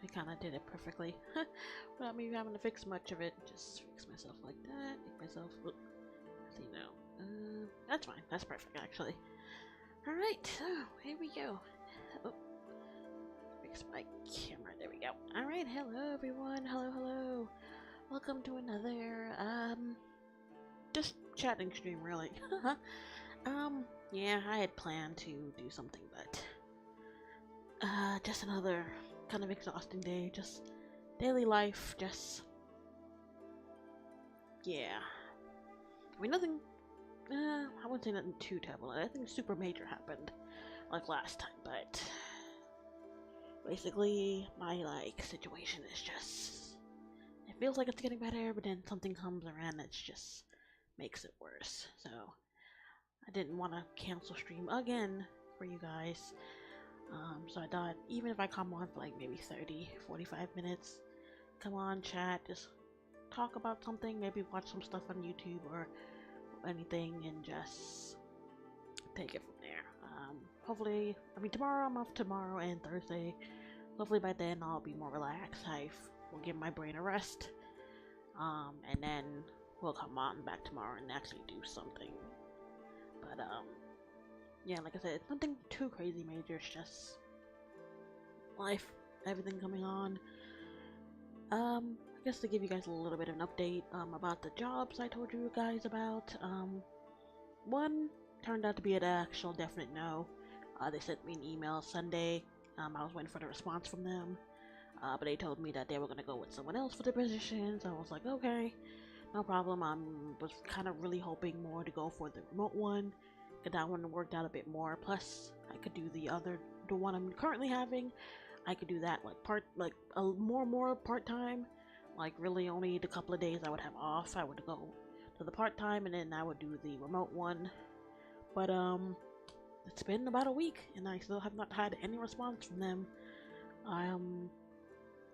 I kind of did it perfectly without me having to fix much of it. Just fix myself like that, make myself look, you know, that's fine, that's perfect actually. Alright, so here we go. Oh, fix my camera, there we go. Alright, hello everyone, hello. Welcome to another, just chatting stream really. Yeah, I had planned to do something, but just another kind of exhausting day, just daily life, just, yeah. I mean, nothing, I wouldn't say nothing too terrible. I think super major happened, like last time, but basically, my, like, situation is just, it feels like it's getting better, but then something comes around that just makes it worse, so I didn't want to cancel stream again for you guys. So I thought, even if I come on for like maybe 30-45 minutes, come on, chat, just talk about something, maybe watch some stuff on YouTube or anything, and just take it from there. Hopefully, I mean, tomorrow I'm off, tomorrow and Thursday. Hopefully by then I'll be more relaxed. I will give my brain a rest, and then we'll come on back tomorrow and actually do something. But yeah, like I said, it's nothing too crazy major, it's just life, everything coming on. I guess to give you guys a little bit of an update about the jobs I told you guys about. One turned out to be an actual definite no. They sent me an email Sunday. I was waiting for the response from them, but they told me that they were gonna go with someone else for the position. So I was like, okay, no problem. I was kind of really hoping more to go for the remote one, because that one worked out a bit more. Plus, I could do the one I'm currently having. I could do that like more part-time, like really only the couple of days I would have off. I would go to the part-time and then I would do the remote one. But it's been about a week and I still have not had any response from them.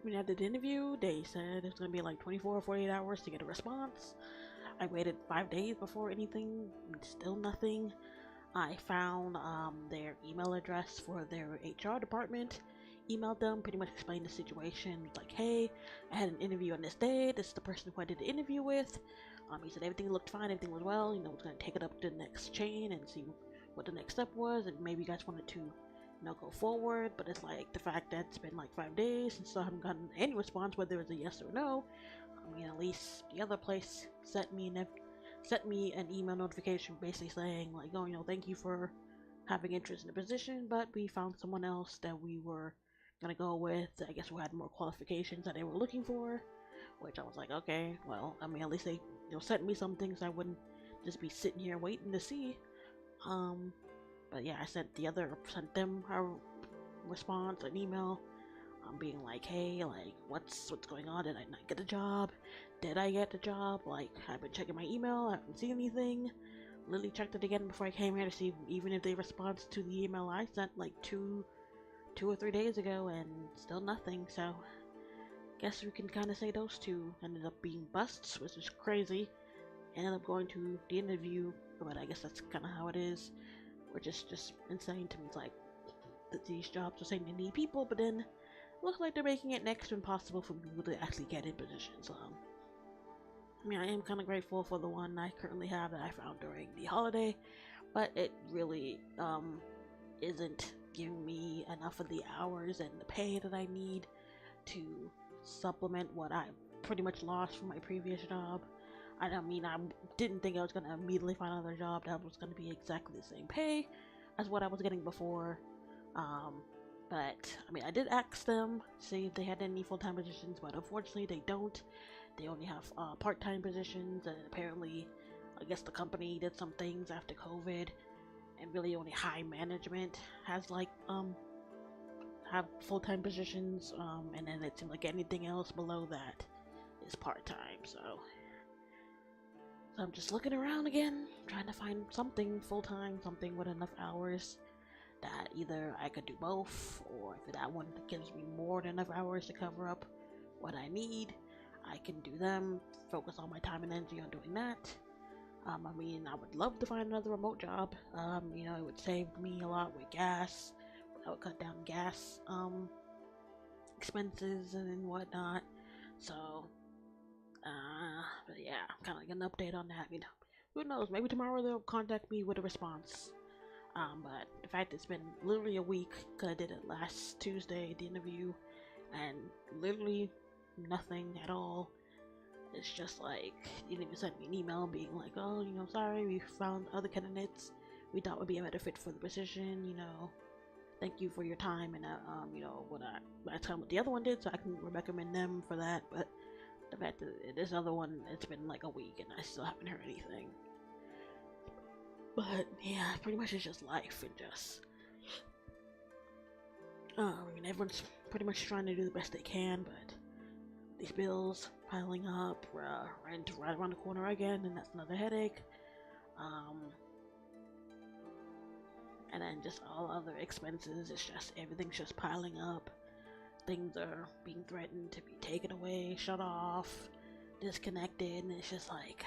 When I did the interview, they said it's gonna be like 24 or 48 hours to get a response. I waited 5 days before anything, still nothing. I found their email address for their HR department, emailed them, pretty much explained the situation, like, hey, I had an interview on this day, this is the person who I did the interview with. He said everything looked fine, everything was well, you know, was going to take it up to the next chain and see what the next step was, and maybe you guys wanted to, you know, go forward. But it's like the fact that it's been like 5 days and still haven't gotten any response, whether it's a yes or no. I mean, at least the other place sent me an email notification basically saying like, oh, you know, thank you for having interest in the position, but we found someone else that we were gonna go with, I guess, who had more qualifications that they were looking for. Which I was like, okay, well, I mean, at least they, you know, sent me some things I wouldn't just be sitting here waiting to see. But yeah, I sent them a response, an email, being like, hey, like, what's going on? Did I not get the job? Did I get the job? Like, I've been checking my email, I haven't seen anything. Literally checked it again before I came here to see even if they responded to the email I sent like two or 3 days ago, and still nothing. So guess we can kind of say those two ended up being busts, which is crazy. Ended up going to the interview, but I guess that's kind of how it is, which is just insane to me. It's like these jobs are saying they need people, but then looks like they're making it next to impossible for people to actually get in positions. I mean, I am kind of grateful for the one I currently have that I found during the holiday, but it really isn't giving me enough of the hours and the pay that I need to supplement what I pretty much lost from my previous job. I mean, I didn't think I was going to immediately find another job that was going to be exactly the same pay as what I was getting before. But, I mean, I did ask them, see if they had any full-time positions, but unfortunately they don't. They only have part-time positions, and apparently, I guess the company did some things after COVID, and really only high management has, like, have full-time positions, and then it seemed like anything else below that is part-time, so I'm just looking around again, trying to find something full-time, something with enough hours that either I could do both, or if that one gives me more than enough hours to cover up what I need, I can do them, focus all my time and energy on doing that. I mean, I would love to find another remote job. You know, it would save me a lot with gas. I would cut down gas expenses and whatnot. So, but yeah, kind of like an update on that. Who knows? Maybe tomorrow they'll contact me with a response. But the fact it's been literally a week, cause I did it last Tuesday, the interview, and literally nothing at all. It's just like, you didn't even send me an email being like, oh, sorry, we found other candidates we thought would be a better fit for the position, thank you for your time, and what I tell them what the other one did, so I can recommend them for that. But the fact that this other one, it's been like a week and I still haven't heard anything. But yeah, pretty much it's just life, and just everyone's pretty much trying to do the best they can, but these bills piling up, rent right around the corner again, and that's another headache. And then just all other expenses. It's just everything's just piling up. Things are being threatened to be taken away, shut off, disconnected, and it's just like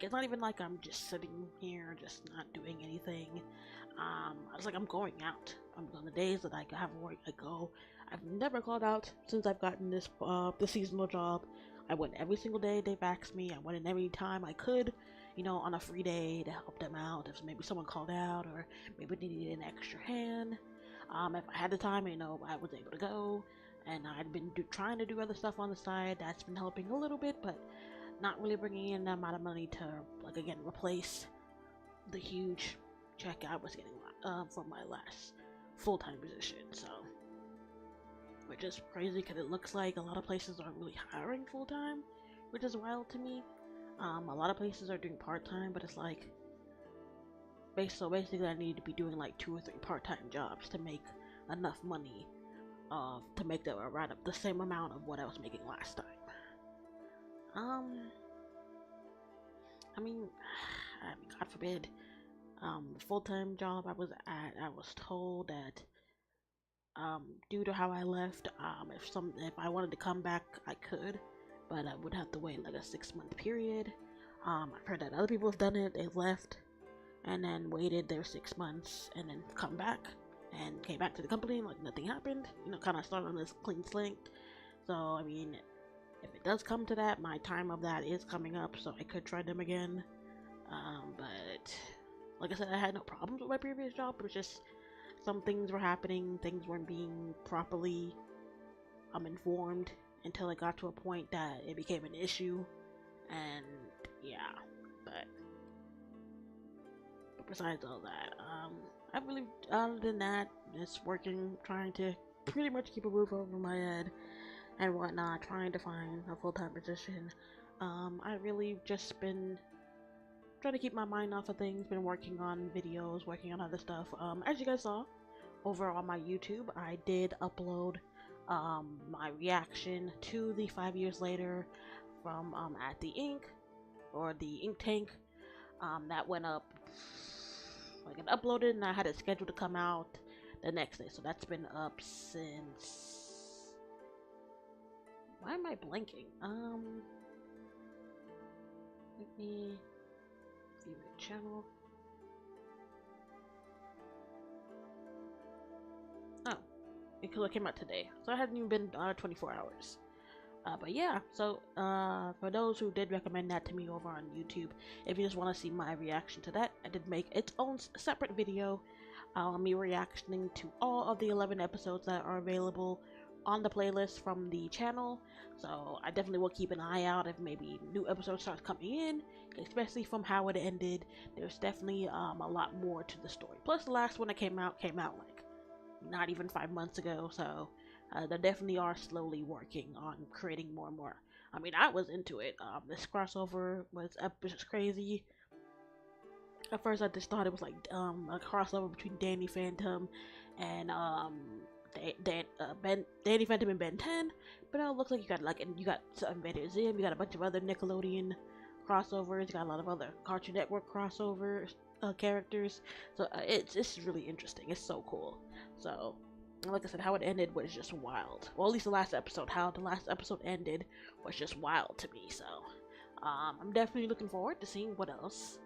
it's not even like I'm just sitting here just not doing anything. It's like I'm going out. On the days that I have work, I go. I've never called out since I've gotten this seasonal job. I went every single day they vaxxed me. I went in every time I could, on a free day to help them out if maybe someone called out or maybe they needed an extra hand. If I had the time, I was able to go, and I'd been trying to do other stuff on the side. That's been helping a little bit, but not really bringing in the amount of money to, replace the huge check I was getting from my last full-time position. So, which is crazy because it looks like a lot of places aren't really hiring full-time, which is wild to me. A lot of places are doing part-time, but it's like, so basically I need to be doing like 2 or 3 part-time jobs to make enough money to make the same amount of what I was making last time. God forbid, the full-time job I was at, I was told that due to how I left, if I wanted to come back, I could, but I would have to wait like a 6-month period. I've heard that other people have done it. They've left and then waited their 6 months and then come back and came back to the company like nothing happened. Kind of started on this clean slate. So if it does come to that, my time of that is coming up, so I could try them again. But like I said, I had no problems with my previous job. It was just some things were happening, things weren't being properly informed until it got to a point that it became an issue. And yeah, but besides all that, I really, other than that, just working, trying to pretty much keep a roof over my head and whatnot, trying to find a full-time position. I really just been trying to keep my mind off of things, been working on videos, working on other stuff. As you guys saw over on my YouTube, I did upload my reaction to the 5 years later from At the Ink, or the Ink Tank. That went up, it uploaded, and I had it scheduled to come out the next day, so that's been up since, why am I blanking? Let me view my channel. Oh, because it came out today, so it hadn't even been 24 hours. But yeah, so for those who did recommend that to me over on YouTube, if you just want to see my reaction to that, I did make its own separate video, me reacting to all of the 11 episodes that are available on the playlist from the channel. So I definitely will keep an eye out if maybe new episodes start coming in, especially from how it ended. There's definitely a lot more to the story. Plus the last one that came out like not even 5 months ago, so they definitely are slowly working on creating more and more. I was into it. This crossover was just crazy. At first I just thought it was like a crossover between Danny Phantom and Danny Phantom and Ben 10, but now it looks like you got Invader Zim, you got a bunch of other Nickelodeon crossovers, you got a lot of other Cartoon Network crossover characters, so it's really interesting. It's so cool. So like I said, how it ended was just wild. Well, at least the last episode, how the last episode ended was just wild to me. So I'm definitely looking forward to seeing what else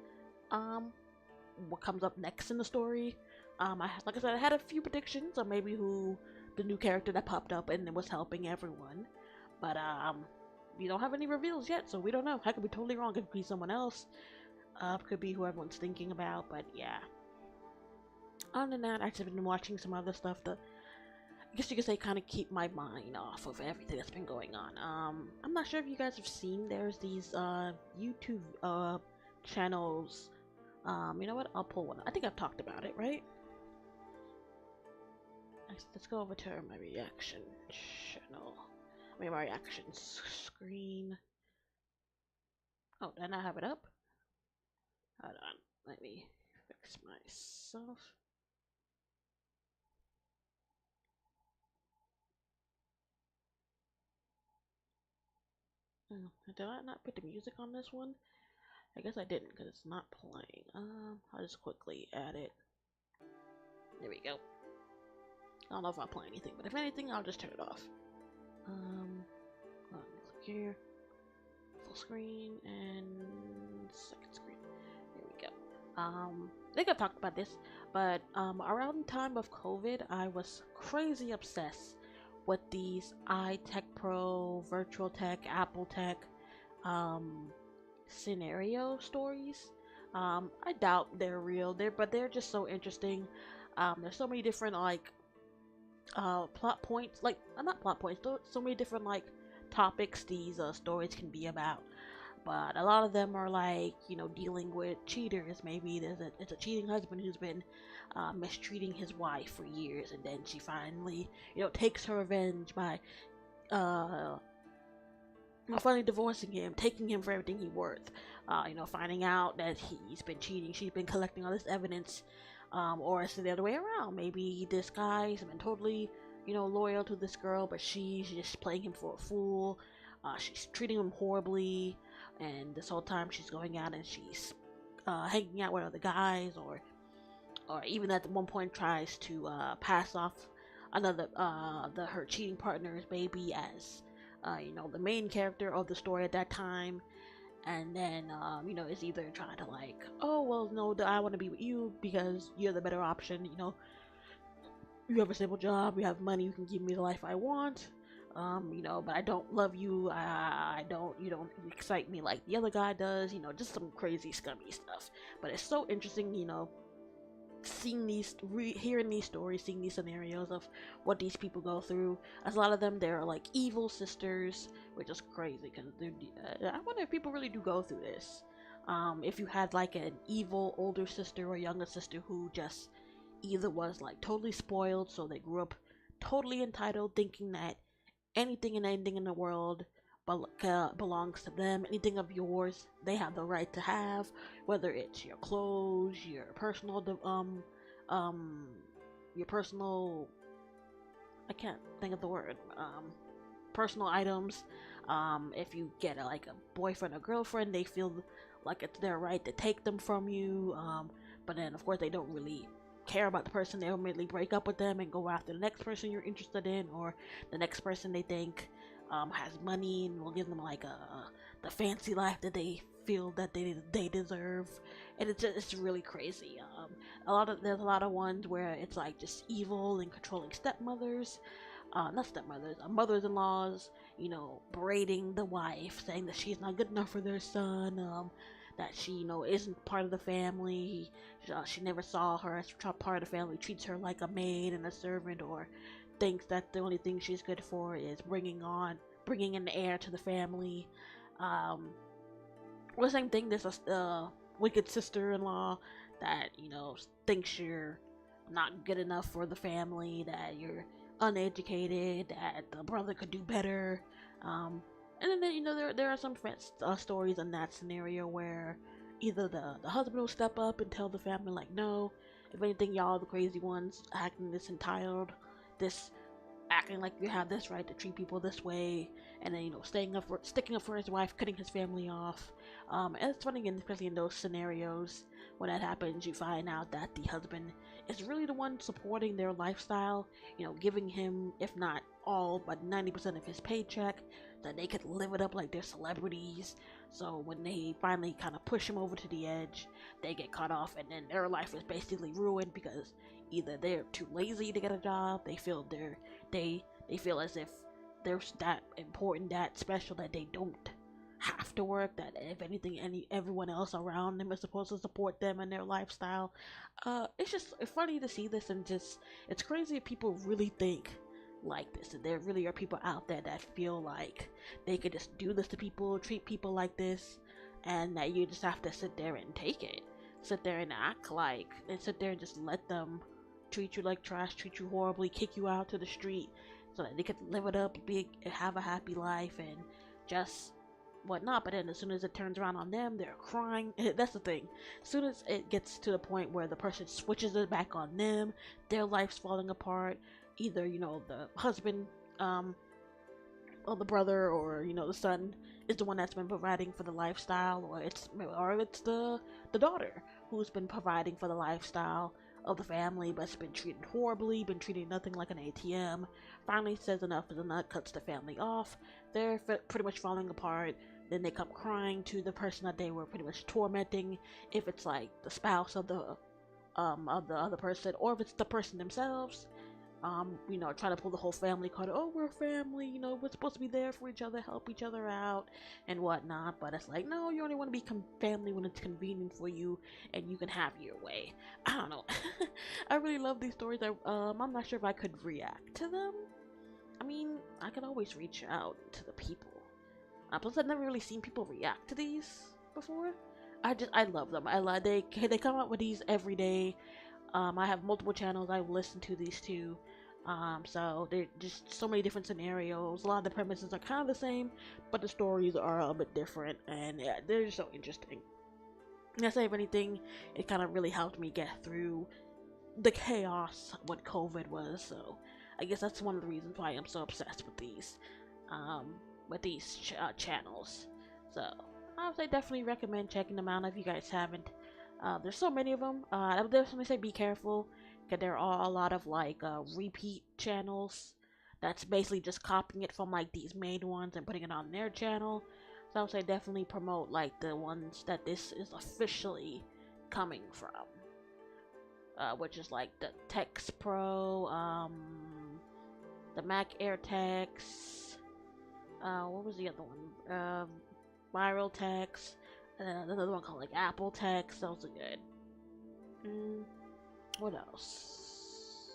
what comes up next in the story. Like I said, I had a few predictions on maybe who the new character that popped up and was helping everyone. But we don't have any reveals yet, so we don't know. I could be totally wrong. It could be someone else. Could be who everyone's thinking about. But yeah. Other than that, I've just been watching some other stuff that I guess you could say kind of keep my mind off of everything that's been going on. I'm not sure if you guys have seen. There's these YouTube channels. You know what? I'll pull one. I think I've talked about it, right? Let's go over to my reaction channel. I mean, my reaction screen. Oh, did I not have it up? Hold on. Let me fix myself. Oh, did I not put the music on this one? I guess I didn't because it's not playing. I'll just quickly add it. There we go. I don't know if I'll play anything, but if anything, I'll just turn it off. Click here. Full screen and second screen. There we go. I think I've talked about this, but around the time of COVID, I was crazy obsessed with these iTech Pro, Virtual Tech, Apple Tech, scenario stories. I doubt they're real, but they're just so interesting. There's so many different plot points, like not plot points, so many different topics these stories can be about. But a lot of them are dealing with cheaters. Maybe it's a cheating husband who's been mistreating his wife for years, and then she finally takes her revenge by finally divorcing him, taking him for everything he's worth. Finding out that he's been cheating, she's been collecting all this evidence. Or it's the other way around. Maybe this guy's been totally, loyal to this girl, but she's just playing him for a fool. She's treating him horribly, and this whole time she's going out and she's hanging out with other guys, or even at one point tries to pass off another her cheating partner's baby as the main character of the story at that time. And then, it's either trying to oh, well, no, I want to be with you because you're the better option, you have a stable job, you have money, you can give me the life I want, but I don't love you, you don't excite me like the other guy does, just some crazy, scummy stuff. But it's so interesting, seeing hearing these stories, seeing these scenarios of what these people go through. As a lot of them, they're evil sisters, which is crazy because I wonder if people really do go through this. If you had an evil older sister or younger sister who just either was totally spoiled, so they grew up totally entitled, thinking that anything and anything in the world belongs to them. Anything of yours, they have the right to have, whether it's your clothes, your personal, I can't think of the word, personal items. If you get a boyfriend or girlfriend, they feel like it's their right to take them from you. But then of course they don't really care about the person. They immediately break up with them and go after the next person you're interested in, or the next person they think has money and will give them the fancy life that they feel that they deserve. And it's really crazy. There's a lot of ones where it's just evil and controlling stepmothers, not stepmothers, mothers-in-laws, berating the wife, saying that she's not good enough for their son, that she isn't part of the family, she never saw her as part of the family, treats her like a maid and a servant, or thinks that the only thing she's good for is bringing an heir to the family. Or same thing, there's a wicked sister-in-law that thinks you're not good enough for the family, that you're uneducated, that the brother could do better. And then there are some stories in that scenario where either the husband will step up and tell the family no, if anything, y'all the crazy ones acting this entitled, acting like you have this right to treat people this way, and then sticking up for his wife, cutting his family off. And it's funny, especially in those scenarios, when that happens, you find out that the husband is really the one supporting their lifestyle, giving him, if not all, but 90% of his paycheck, that they could live it up like they're celebrities. So when they finally kind of push him over to the edge, they get cut off, and then their life is basically ruined because either they're too lazy to get a job, they feel they feel as if they're that important, that special, that they don't have to work, that if anything everyone else around them is supposed to support them and their lifestyle. It's just funny to see this, and just it's crazy if people really think like this, and there really are people out there that feel like they could just do this to people, treat people like this, and that you just have to sit there and take it, sit there and act like, and sit there and just let them treat you like trash, treat you horribly, kick you out to the street so that they could live it up, have a happy life, and just whatnot. But then as soon as it turns around on them, they're crying. That's the thing. As soon as it gets to the point where the person switches it back on them, their life's falling apart. Either, you know, the husband, or the brother, or, you know, the son is the one that's been providing for the lifestyle, or it's the daughter who's been providing for the lifestyle of the family, but's been treated horribly, been treated nothing like an ATM. Finally says enough is enough, cuts the family off. They're pretty much falling apart. Then they come crying to the person that they were pretty much tormenting, if it's like the spouse of the other person, or if it's the person themselves. You know, try to pull the whole family card. Oh, we're family, you know, we're supposed to be there for each other, help each other out, and whatnot. But it's like, no, you only want to be family when it's convenient for you, and you can have your way. I don't know. I really love these stories. I'm not sure if I could react to them. I mean, I could always reach out to the people. Plus, I've never really seen people react to these before. I love them. They come out with these every day. I have multiple channels I listen to these to. So they're just so many different scenarios. A lot of the premises are kind of the same, but the stories are a bit different, and yeah, they're just so interesting. And I say, if anything, it kind of really helped me get through the chaos what COVID was. So I guess that's one of the reasons why I'm so obsessed with these channels. So I would say definitely recommend checking them out if you guys haven't. There's so many of them. I would definitely say be careful, because there are a lot of like repeat channels that's basically just copying it from like these main ones and putting it on their channel. So I would say definitely promote like the ones that this is officially coming from, which is like the Tex Pro, the Mac AirTags, what was the other one? Viral Text. Another one called like Apple Text. Those are good. What else?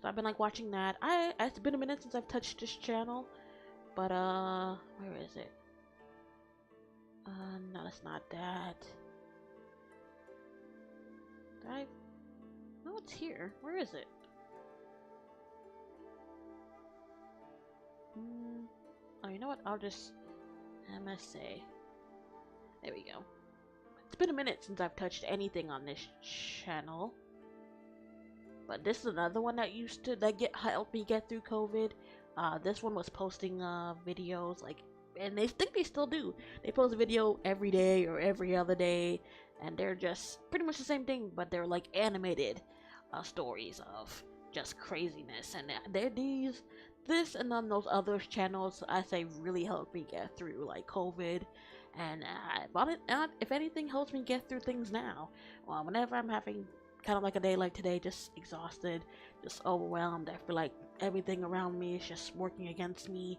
So I've been like watching that. It's been a minute since I've touched this channel, but where is it? No, that's not that. No, it's here. Where is it? Oh, you know what? I'll just MSA. There we go. It's been a minute since I've touched anything on this channel, but this is another one that helped me get through COVID. This one was posting videos, like, and they think they still do. They post a video every day or every other day, and they're just pretty much the same thing, but they're like animated stories of just craziness. And this and then those other channels, I say, really helped me get through like COVID. And if anything, helps me get through things now. Well, whenever I'm having kind of like a day like today, just exhausted, just overwhelmed, I feel like everything around me is just working against me,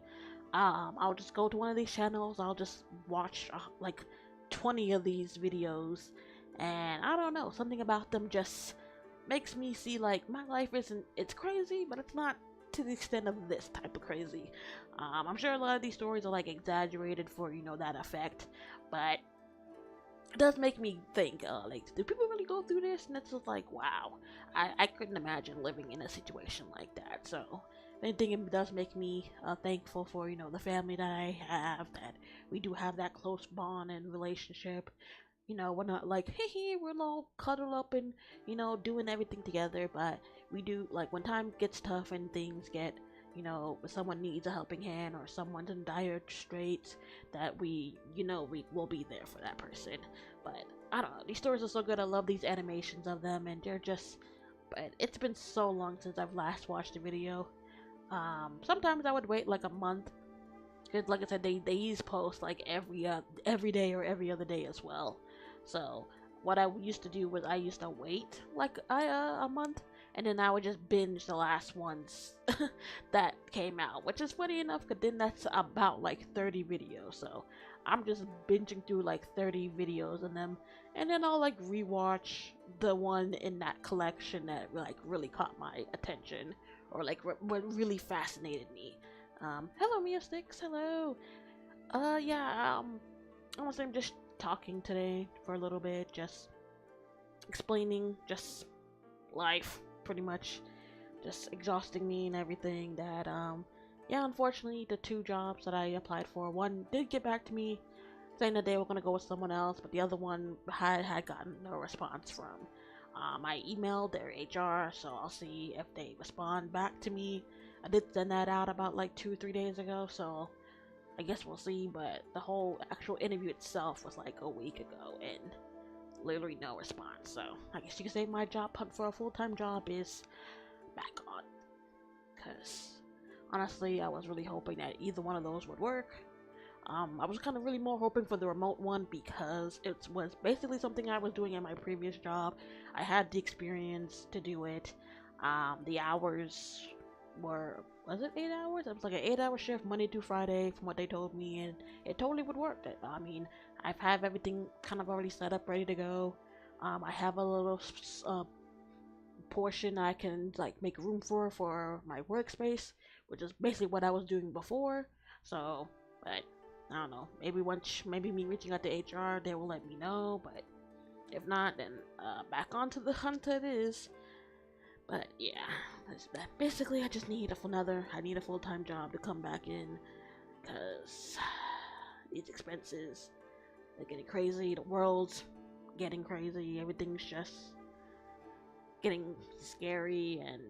I'll just go to one of these channels. I'll just watch like 20 of these videos, and I don't know, something about them just makes me see like my life it's crazy, but it's not to the extent of this type of crazy. I'm sure a lot of these stories are like exaggerated for, you know, that effect, but it does make me think, like, do people really go through this? And it's just like, wow, I couldn't imagine living in a situation like that. So if anything, it does make me thankful for, you know, the family that I have, that we do have that close bond and relationship. You know, we're not like, hey, we're all cuddled up and, you know, doing everything together, but we do, like, when time gets tough and things get, you know, someone needs a helping hand or someone's in dire straits, that we will be there for that person. But I don't know, these stories are so good. I love these animations of them, and they're just, but it's been so long since I've last watched a video. Sometimes I would wait like a month, because like I said, they post like every day or every other day as well. So what I used to do was I used to wait like a month, and then I would just binge the last ones that came out, which is funny enough, because then that's about like 30 videos. So I'm just binging through like 30 videos of them, and then I'll like rewatch the one in that collection that like really caught my attention, or like what really fascinated me. Hello Mia Sticks, hello. Yeah, honestly, I'm just talking today for a little bit, just explaining just life, pretty much, just exhausting me and everything. That yeah, unfortunately, the two jobs that I applied for, one did get back to me saying that they were gonna go with someone else, but the other one had gotten no response from. I emailed their HR, so I'll see if they respond back to me. I did send that out about like 2 or 3 days ago, so I guess we'll see. But the whole actual interview itself was like a week ago, and literally no response. So I guess you could say my job hunt for a full-time job is back on. Because honestly, I was really hoping that either one of those would work. I was kind of really more hoping for the remote one, because it was basically something I was doing at my previous job. I had the experience to do it. The hours were, was it 8 hours? It was like an 8-hour shift Monday through Friday from what they told me, and it totally would work. I mean, I've have everything kind of already set up, ready to go. I have a little portion I can like make room for my workspace, which is basically what I was doing before. So, but I don't know. Maybe me reaching out to HR, they will let me know. But if not, then back onto the hunt it is. But yeah, basically I just need I need a full-time job to come back in, because these expenses, they're getting crazy. The world's getting crazy. Everything's just getting scary and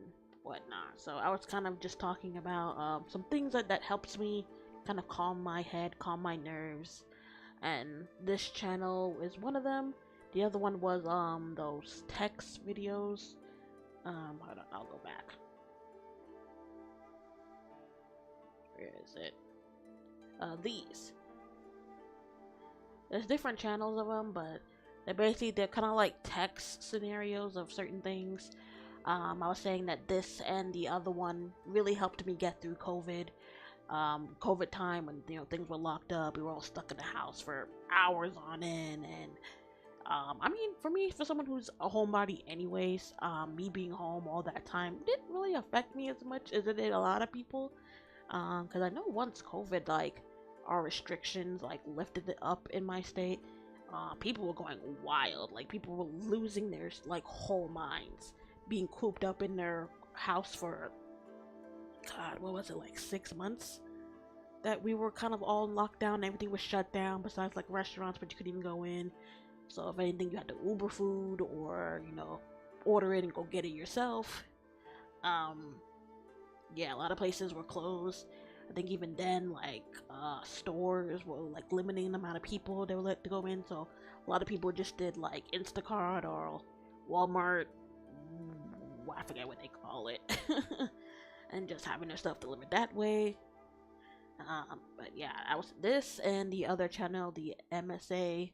whatnot. So I was kind of just talking about some things that helps me kind of calm my head, calm my nerves, and this channel is one of them. The other one was those text videos. Hold on, I'll go back. Where is it? These. There's different channels of them, but they're kind of like text scenarios of certain things. I was saying that this and the other one really helped me get through COVID. COVID time, when things were locked up, we were all stuck in the house for hours on end, and I mean, for me, for someone who's a homebody anyways, me being home all that time didn't really affect me as much as it did a lot of people. Because I know once COVID, like, our restrictions, like, lifted it up in my state, people were going wild. Like, people were losing their, like, whole minds, being cooped up in their house for, God, what was it, like 6 months? That we were kind of all locked down, everything was shut down, besides, like, restaurants, but you couldn't even go in. So if anything, you had to Uber food, or, order it and go get it yourself. Yeah, a lot of places were closed. I think even then, like, stores were, like, limiting the amount of people they were let to go in. So a lot of people just did, like, Instacart or Walmart. I forget what they call it. And just having their stuff delivered that way. But yeah, I was this and the other channel, the MSA,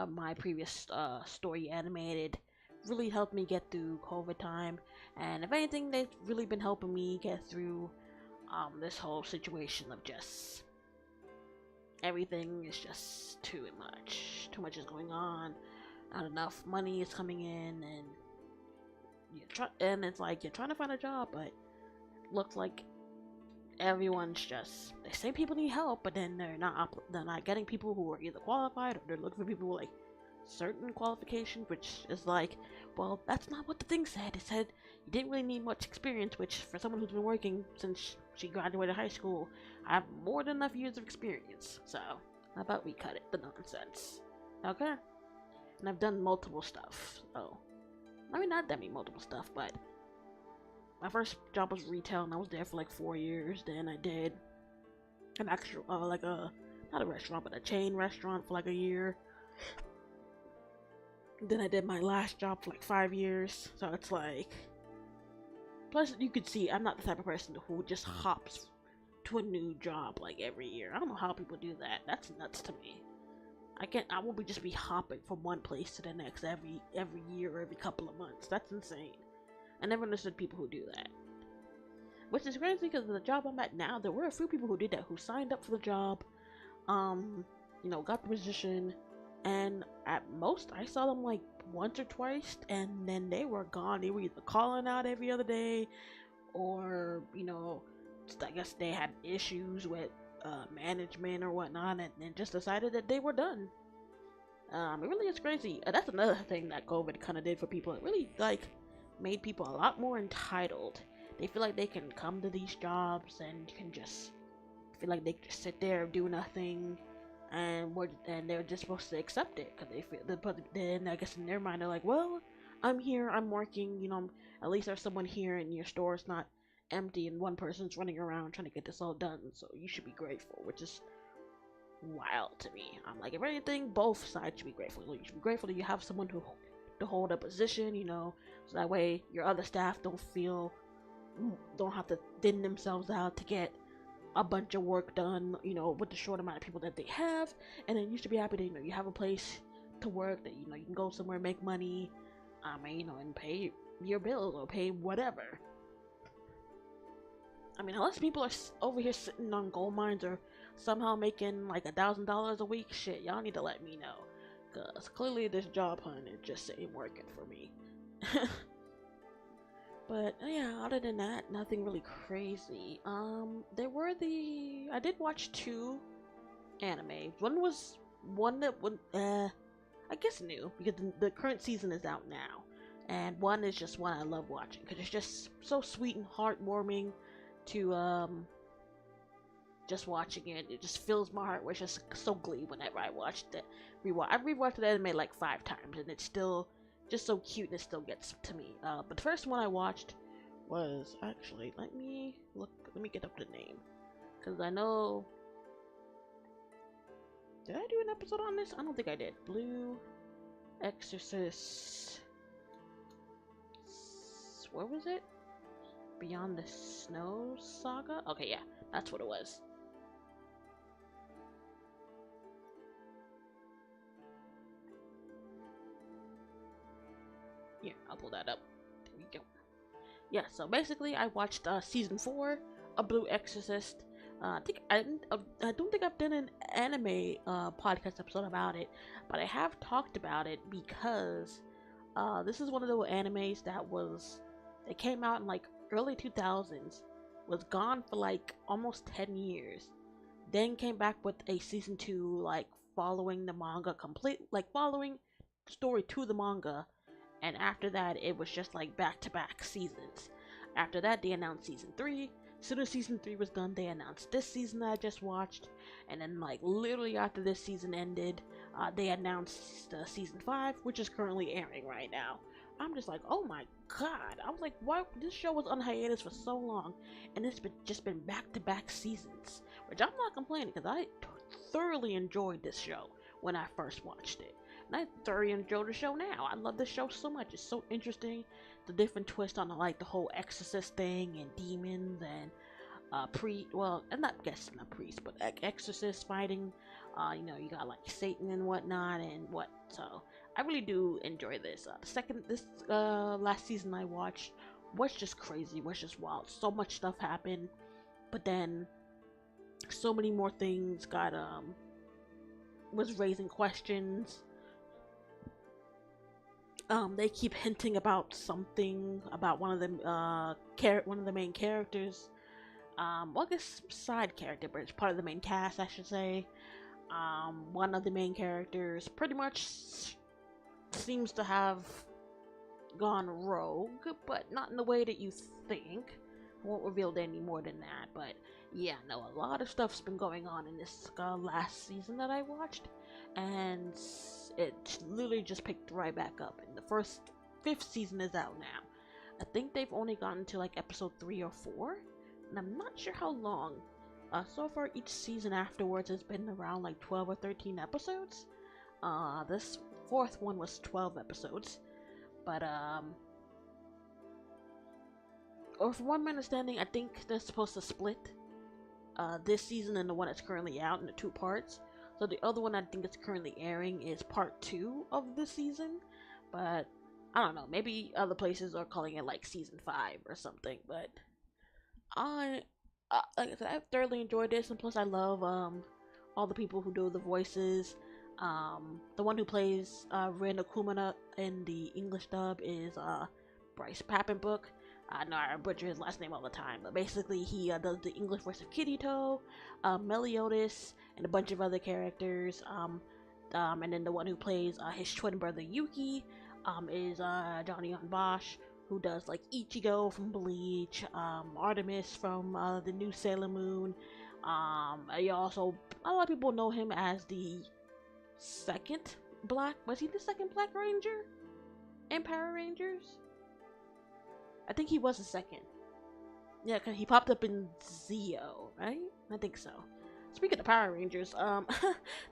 my previous story animated, really helped me get through COVID time. And if anything, they've really been helping me get through this whole situation of just everything is just too much is going on, not enough money is coming in, and it's like you're trying to find a job, but it looks like everyone's just, they say people need help, but then they're not getting people who are either qualified, or they're looking for people with like certain qualifications, which is like, well, that's not what the thing said. It said you didn't really need much experience, which for someone who's been working since she graduated high school, I have more than enough years of experience. So how about we cut it, the nonsense? Okay. And I've done multiple stuff. So I mean, not that many multiple stuff, but my first job was retail, and I was there for like 4 years. Then I did an actual, like not a restaurant, but a chain restaurant for like a year. Then I did my last job for like 5 years. So it's like, plus you could see I'm not the type of person who just hops to a new job like every year. I don't know how people do that. That's nuts to me. I won't just be hopping from one place to the next every year or every couple of months. That's insane. I never understood people who do that. Which is crazy because the job I'm at now, there were a few people who did that, who signed up for the job, got the position, and at most I saw them like once or twice, and then they were gone. They were either calling out every other day, or I guess they had issues with management or whatnot, and then just decided that they were done. It really is crazy. That's another thing that COVID kind of did for people. It really made people a lot more entitled. They feel like they can come to these jobs and can just feel like they can just sit there do nothing, and they're just supposed to accept it because they feel. But then I guess in their mind they're like, well, I'm here, I'm working. At least there's someone here, and your store is not empty, and one person's running around trying to get this all done. So you should be grateful, which is wild to me. I'm like, if anything, both sides should be grateful. You should be grateful that you have someone to hold a position, so that way your other staff don't have to thin themselves out to get a bunch of work done, with the short amount of people that they have. And then you should be happy that, you have a place to work, that, you can go somewhere, make money, and pay your bills or pay whatever. I mean, unless people are over here sitting on gold mines or somehow making like $1,000 a week, shit, y'all need to let me know. Cause clearly this job hunt, it just ain't working for me. But yeah, other than that, nothing really crazy. I did watch 2 anime. One that was, I guess new, because the current season is out now. And one is just one I love watching, because it's just so sweet and heartwarming to, just watching it. It just fills my heart with just so glee whenever I watched it. I've rewatched the anime like 5 times, and it's still just so cute, and it still gets to me. But the first one I watched was actually, let me get up the name, because I know, did I do an episode on this? I don't think I did. Blue Exorcist, where was it? Beyond the Snow Saga? Okay, yeah, that's what it was. Here, I'll pull that up. There we go. Yeah, so basically, I watched season 4 of Blue Exorcist. I don't think I've done an anime podcast episode about it, but I have talked about it because this is one of those animes that came out in like early 2000s, was gone for like almost 10 years, then came back with a season 2, like following the manga following story to the manga. And after that, it was just like back-to-back seasons. After that, they announced season 3. As soon as season 3 was done, they announced this season that I just watched. And then, like, literally after this season ended, they announced season 5, which is currently airing right now. I'm just like, oh my god. I was like, why? This show was on hiatus for so long, and it's just been back-to-back seasons. Which I'm not complaining, because I thoroughly enjoyed this show when I first watched it. And I thoroughly enjoy the show now. I love this show so much. It's so interesting. The different twist on the whole exorcist thing and demons and I'm not guessing a priest, but exorcist fighting. You got like Satan and whatnot so I really do enjoy this. Last season I watched was just crazy, was just wild. So much stuff happened, but then so many more things was raising questions. They keep hinting about something about one of the main characters. I guess side character, but it's part of the main cast, I should say. One of the main characters pretty much seems to have gone rogue, but not in the way that you think. I won't reveal any more than that, but yeah, no, a lot of stuff's been going on in this last season that I watched, and it literally just picked right back up. And the 5th season is out now. I think they've only gotten to like episode 3 or 4, and I'm not sure how long. So far, each season afterwards has been around like 12 or 13 episodes. This 4th one was 12 episodes, but or from one understanding, I think they're supposed to split this season and the one that's currently out into 2 parts. So the other one I think that's currently airing is part 2 of the season, but I don't know. Maybe other places are calling it like season 5 or something. But I, like I said, I thoroughly enjoyed this, and plus I love all the people who do the voices. The one who plays Ren Akumina in the English dub is Bryce Papenbrook. I know I butcher his last name all the time, but basically he does the English voice of Kirito, Meliodas, and a bunch of other characters. And then the one who plays his twin brother Yuki is Johnny on Bosch, who does like Ichigo from Bleach, Artemis from the new Sailor Moon. You also, a lot of people know him as the second was he the second Black Ranger in Power Rangers? I think he was the second. Yeah, cause he popped up in Zeo, right? I think so. Speaking of Power Rangers,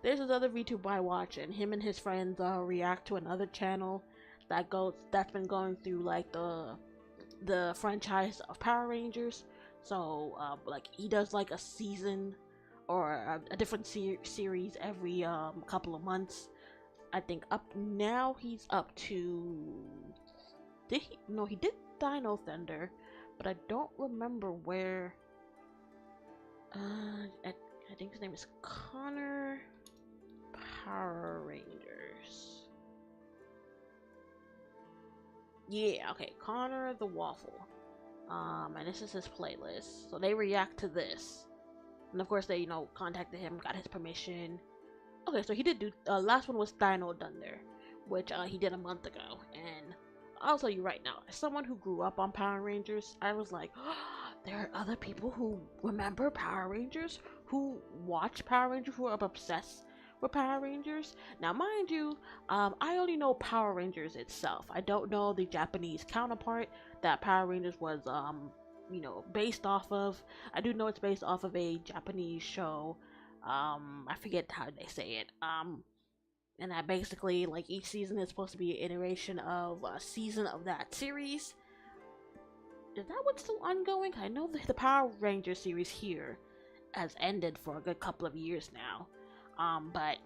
there's this other VTuber I watch, and him and his friends react to another channel that's been going through like the franchise of Power Rangers. So like he does like a season or a different series every couple of months. I think up now he's up to he did Dino Thunder, but I don't remember where. I think his name is Connor Power Rangers. Yeah, okay, Connor the Waffle. And this is his playlist. So they react to this, and of course they contacted him, got his permission. Okay, so he did do last one was Dino Thunder, which he did a month ago, and I'll tell you right now, as someone who grew up on Power Rangers, I was like, oh, there are other people who remember Power Rangers, who watch Power Rangers, who are obsessed with Power Rangers. Now, mind you, I only know Power Rangers itself. I don't know the Japanese counterpart that Power Rangers was, based off of. I do know it's based off of a Japanese show. I forget how they say it. And that basically, like, each season is supposed to be an iteration of a season of that series. Is that what's still ongoing? I know the Power Ranger series here has ended for a good couple of years now. But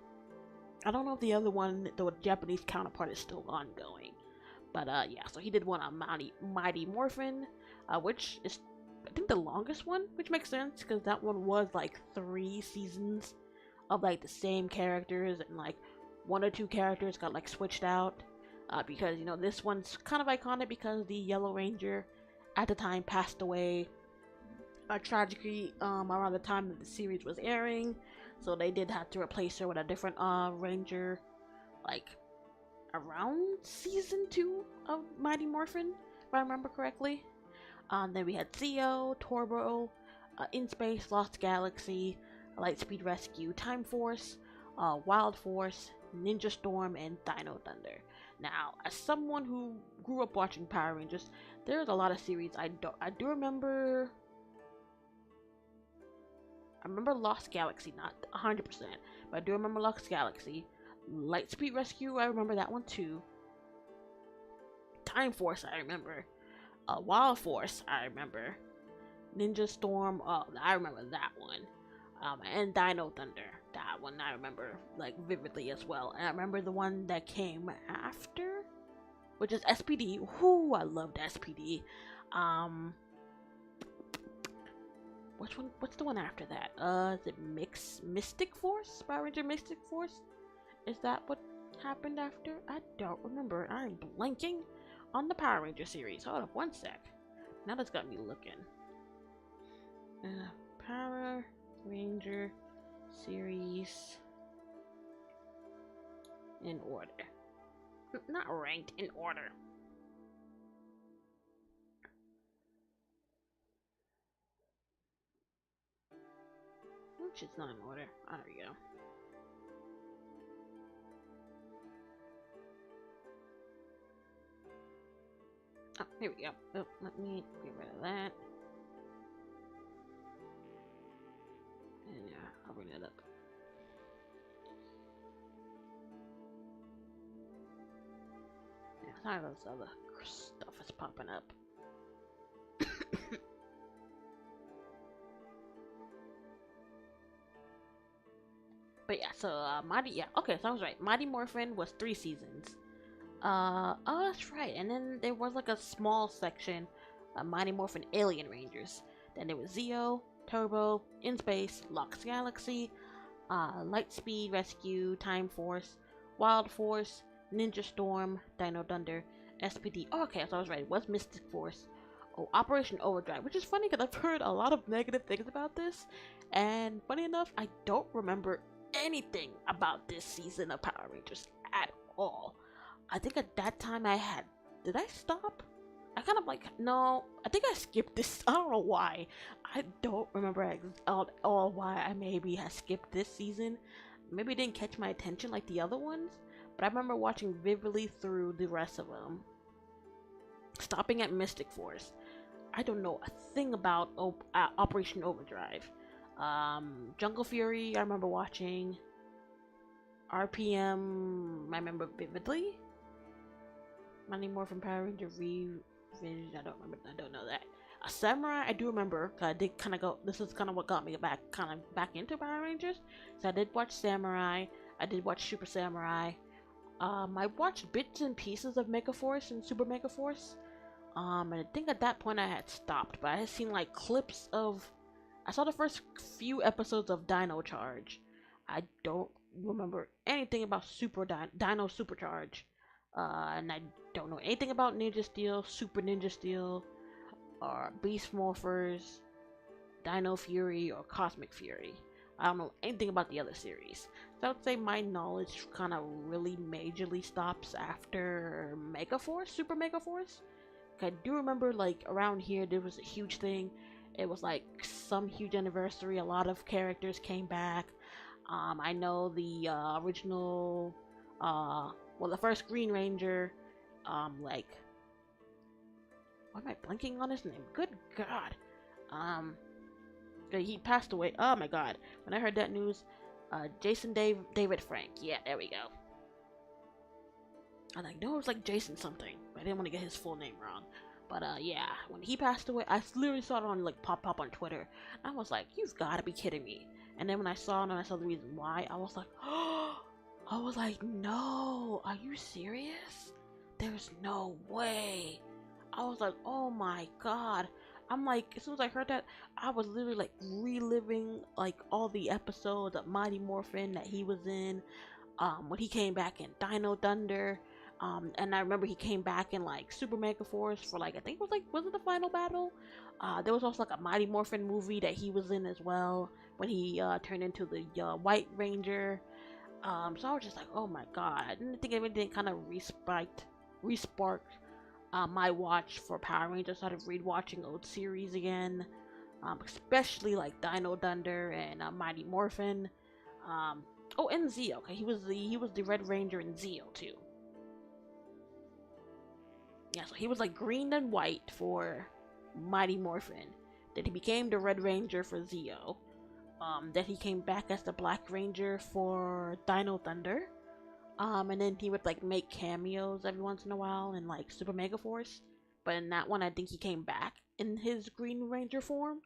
I don't know if the other one, the Japanese counterpart, is still ongoing. But yeah, so he did one on Mighty Morphin, which is, I think, the longest one, which makes sense because that one was like 3 seasons of like the same characters, and like 1 or 2 characters got like switched out because this one's kind of iconic because the Yellow Ranger at the time passed away tragically around the time that the series was airing, so they did have to replace her with a different Ranger like around season 2 of Mighty Morphin, if I remember correctly. Then we had Zeo, Turbo, In Space, Lost Galaxy, Lightspeed Rescue, Time Force, Wild Force, Ninja Storm, and Dino Thunder. Now, as someone who grew up watching Power Rangers, there's a lot of series I do remember. I remember Lost Galaxy, not 100%, but I do remember Lost Galaxy. Lightspeed Rescue, I remember that one too. Time Force, I remember. Wild Force, I remember. Ninja Storm, I remember that one. And Dino Thunder, that one I remember like vividly as well. And I remember the one that came after, which is SPD. Whoo, I loved SPD. Which one? What's the one after that? Is it Mystic Force? Power Ranger Mystic Force? Is that what happened after? I don't remember. I'm blanking on the Power Ranger series. Hold up one sec. Now that's got me looking. Power Ranger series in order. Not ranked, in order. Which is not in order. There we go. Oh, here we go. Oh, let me get rid of that. And yeah, I'll bring that up. Yeah, sorry about this other stuff is popping up. But yeah, so okay, so I was right. Mighty Morphin was 3 seasons. Oh, that's right. And then there was like a small section, Mighty Morphin Alien Rangers. Then there was Zeo, Turbo, In Space, Lux Galaxy, Lightspeed Rescue, Time Force, Wild Force, Ninja Storm, Dino Thunder, SPD. Oh, okay, so I was right. It was Mystic Force. Oh, Operation Overdrive, which is funny because I've heard a lot of negative things about this. And funny enough, I don't remember anything about this season of Power Rangers at all. I think at that time I had. Did I stop? I kind of like. No, I think I skipped this. I don't know why. I don't remember all why I maybe had skipped this season. Maybe it didn't catch my attention like the other ones. But I remember watching vividly through the rest of them. Stopping at Mystic Force. I don't know a thing about Operation Overdrive. Jungle Fury, I remember watching. RPM, I remember vividly. Mighty Morphin Power Ranger Revision, I don't know that. A Samurai, I do remember, cause I did kind of go, this is kind of what got me back into Power Rangers. So I did watch Samurai, I did watch Super Samurai. I watched bits and pieces of Mega Force and Super Mega Force. And I think at that point I had stopped, but I had seen like clips of, I saw the first few episodes of Dino Charge. I don't remember anything about Dino Supercharge. And I don't know anything about Ninja Steel, Super Ninja Steel, or Beast Morphers, Dino Fury, or Cosmic Fury. I don't know anything about the other series. So I would say my knowledge kind of really majorly stops after Mega Force, Super Mega Force. I do remember like around here there was a huge thing. It was like some huge anniversary. A lot of characters came back. I know the original, well, the first Green Ranger, like, why am I blanking on his name? Good God. He passed away. Oh my God. When I heard that news, David Frank. Yeah, there we go. I know it was like Jason something. I didn't want to get his full name wrong. But yeah, when he passed away, I literally saw it on like pop up on Twitter. I was like, you've got to be kidding me. And then when I saw it and I saw the reason why, I was like, oh, I was like, no, are you serious? There's no way. I was like, oh my God. I'm like, as soon as I heard that, I was literally like reliving like all the episodes of Mighty Morphin that he was in. When he came back in Dino Thunder. And I remember he came back in like Super Mega Force for like, I think it was like, was it the final battle? There was also like a Mighty Morphin movie that he was in as well when he turned into the White Ranger. So I was just like, oh my God. I didn't think anything kind of resparked my watch for Power Rangers. I started rewatching old series again, especially like Dino Thunder and Mighty Morphin. Oh, and Zeo. Okay, he was the Red Ranger in Zeo too. Yeah, so he was like green and white for Mighty Morphin. Then he became the Red Ranger for Zeo. Then he came back as the Black Ranger for Dino Thunder. And then he would like make cameos every once in a while in like Super Mega Force. But in that one, I think he came back in his Green Ranger form.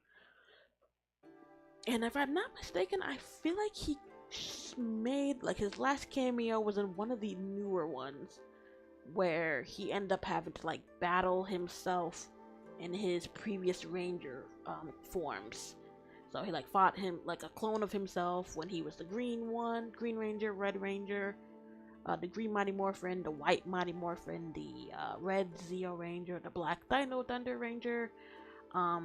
And if I'm not mistaken, I feel like he made like his last cameo was in one of the newer ones, where he ended up having to like battle himself in his previous Ranger forms. So he like fought him like a clone of himself when he was the green Ranger, Red Ranger, the green Mighty Morphin, the white Mighty Morphin, the red Zeo Ranger, the black Dino Thunder Ranger. Yeah,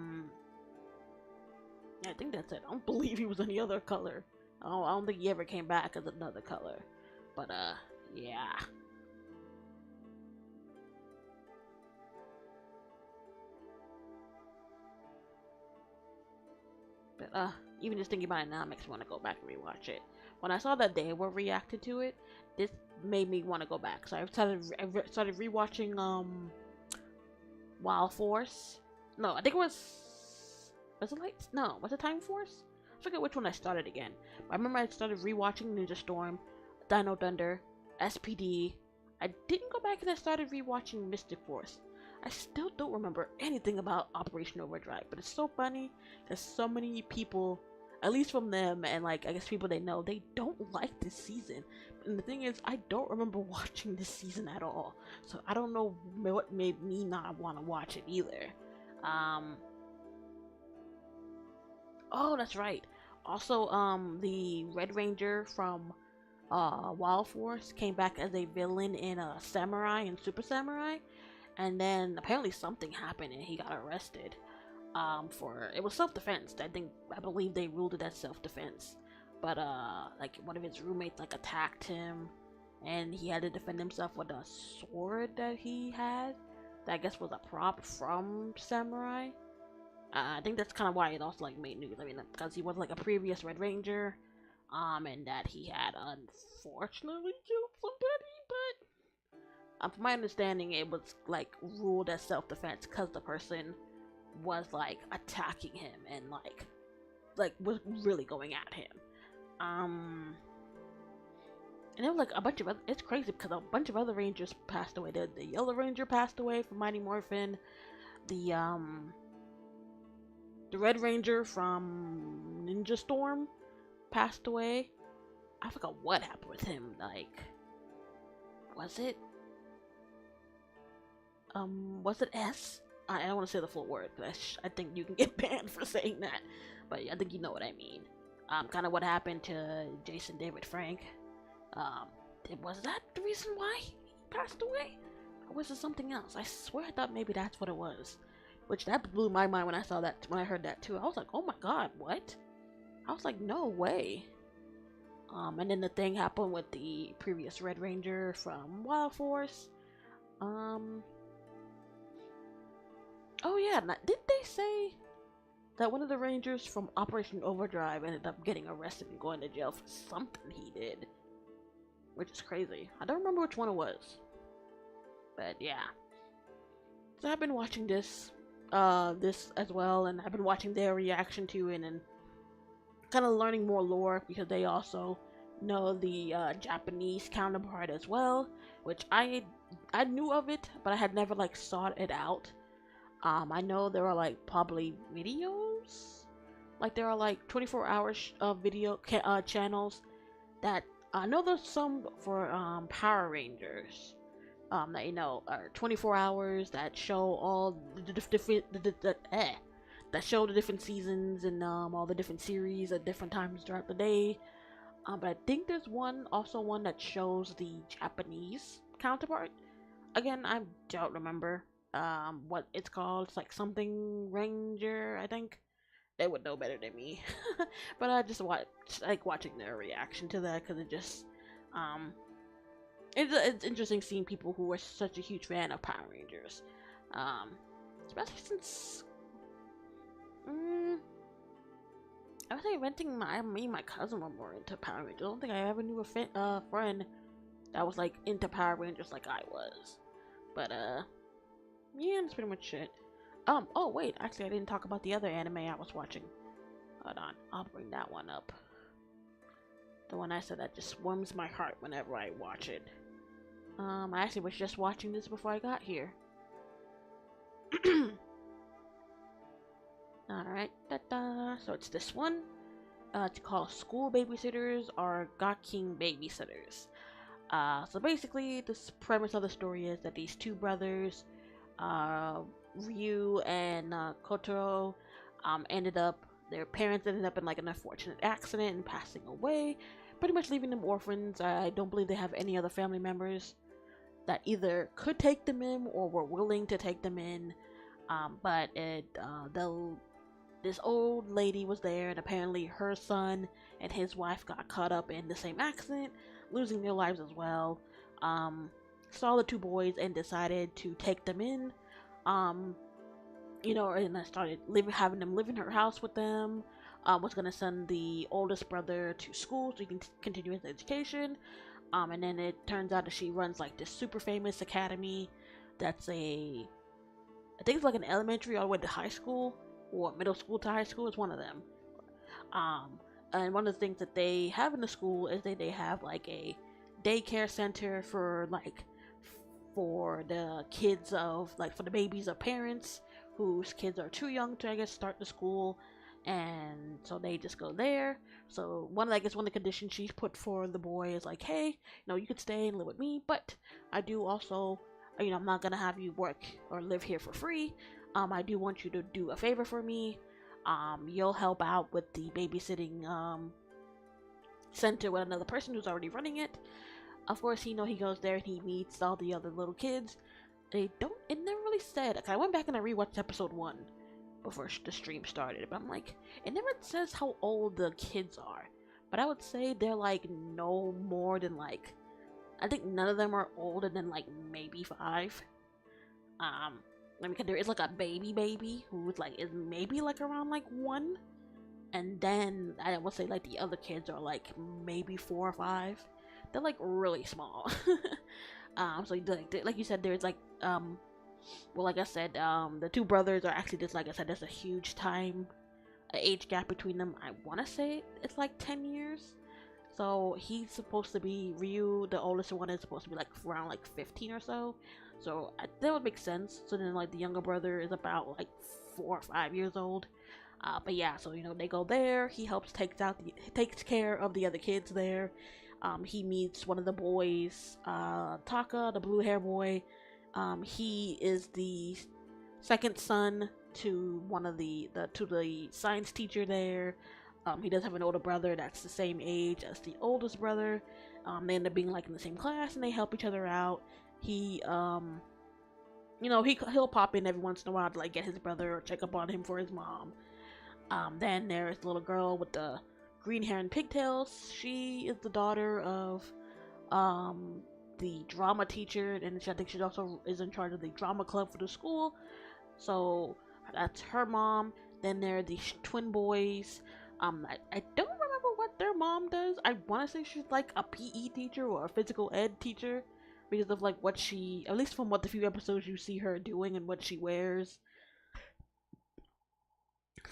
I think that's it. I don't believe he was any other color. I don't think he ever came back as another color. But yeah. But even just thinking about it now makes me want to go back and rewatch it. When I saw that they were reacting to it, this made me want to go back. So I started rewatching Wild Force. No, I think it was it like no, was it Time Force? I forget which one I started again. But I remember I started rewatching Ninja Storm, Dino Thunder, SPD. I didn't go back and I started rewatching Mystic Force. I still don't remember anything about Operation Overdrive, but it's so funny because so many people, at least from them and like I guess people they know, they don't like this season. And the thing is, I don't remember watching this season at all, so I don't know what made me not want to watch it either. Oh, that's right. Also, the Red Ranger from Wild Force came back as a villain in Samurai and Super Samurai, and then apparently something happened and he got arrested. For it was self-defense. I believe they ruled it as self-defense, but like one of his roommates like attacked him, and he had to defend himself with a sword that he had. That I guess was a prop from Samurai. I think that's kind of why it also like made news. I mean, because he was like a previous Red Ranger, and that he had unfortunately killed somebody. But from my understanding, it was like ruled as self-defense because the person was like attacking him and like was really going at him. And it was like a bunch of other, it's crazy because a bunch of other Rangers passed away. The Yellow Ranger passed away from Mighty Morphin. The Red Ranger from Ninja Storm passed away. I forgot what happened with him. Like, was it S? I don't want to say the full word, but I think you can get banned for saying that. But I think you know what I mean. Kind of what happened to Jason David Frank. Was that the reason why he passed away? Or was it something else? I swear I thought maybe that's what it was. Which that blew my mind when I saw that, when I heard that too. I was like, oh my god, what? I was like, no way. And then the thing happened with the previous Red Ranger from Wild Force. Oh yeah, did they say that one of the Rangers from Operation Overdrive ended up getting arrested and going to jail for something he did? Which is crazy. I don't remember which one it was. But yeah. So I've been watching this as well, and I've been watching their reaction to it and kind of learning more lore because they also know the Japanese counterpart as well, which I knew of it, but I had never like sought it out. I know there are like probably videos, like there are like 24-hour video channels that I know there's some for Power Rangers. That are 24 hours that show all the different that show the different seasons and all the different series at different times throughout the day. But I think there's one that shows the Japanese counterpart. Again, I don't remember what it's called. It's like something Ranger, I think. They would know better than me. But I just like watching their reaction to that because it just it's interesting seeing people who are such a huge fan of Power Rangers, especially since I was like renting me and my cousin were more into Power Rangers. I don't think I ever knew a friend that was like into Power Rangers like I was. But yeah, that's pretty much it. Oh wait, actually I didn't talk about the other anime I was watching. Hold on, I'll bring that one up. The one I said that just warms my heart whenever I watch it. I actually was just watching this before I got here. Alright, so it's this one. It's called School Babysitters or Gakking Babysitters. So basically, the premise of the story is that these two brothers, Ryu and Kotaro, their parents ended up in like an unfortunate accident and passing away, pretty much leaving them orphans. I don't believe they have any other family members that either could take them in or were willing to take them in. But this old lady was there, and apparently her son and his wife got caught up in the same accident, losing their lives as well. Saw the two boys and decided to take them in. And I started having them live in her house with them. Was gonna send the oldest brother to school so he can continue his education. And then it turns out that she runs like this super famous academy that's I think it's like an elementary all the way to high school, or middle school to high school. It's one of them. And one of the things that they have in the school is that they have like a daycare center for the kids of for the babies of parents whose kids are too young to, I guess, start the school. and so they just go there. So one of the conditions she's put for the boy is like, hey, you could stay and live with me, but I do also, I'm not gonna have you work or live here for free. I do want you to do a favor for me. You'll help out with the babysitting center with another person who's already running it. Of course, he goes there and he meets all the other little kids. It never really said. I went back and I rewatched episode 1 before the stream started, but I'm like, it never says how old the kids are. But I would say they're like no more than like, I think none of them are older than like maybe 5. Because there is like a baby who is maybe like around like 1, and then I would say like the other kids are like maybe 4 or 5. They're like really small. So like you said, there's like well, like I said, the 2 brothers are actually just, like I said, there's a huge age gap between them. I want to say it's like 10 years. So he's supposed to be, Ryu, the oldest one, is supposed to be like around like 15 or so. So that would make sense. So then like the younger brother is about like 4 or 5 years old. But yeah, so they go there. He takes care of the other kids there. He meets one of the boys, Taka, the blue hair boy. He is the second son to one of the science teacher there. He does have an older brother that's the same age as the oldest brother. They end up being like in the same class and they help each other out. He'll pop in every once in a while to like get his brother or check up on him for his mom. Then there's the little girl with the green hair and pigtails. She is the daughter of the drama teacher, and I think she also is in charge of the drama club for the school. So that's her mom. Then there are the twin boys. I don't remember what their mom does. I want to say she's like a PE teacher or a physical ed teacher, because of like what she, at least from what the few episodes you see her doing and what she wears.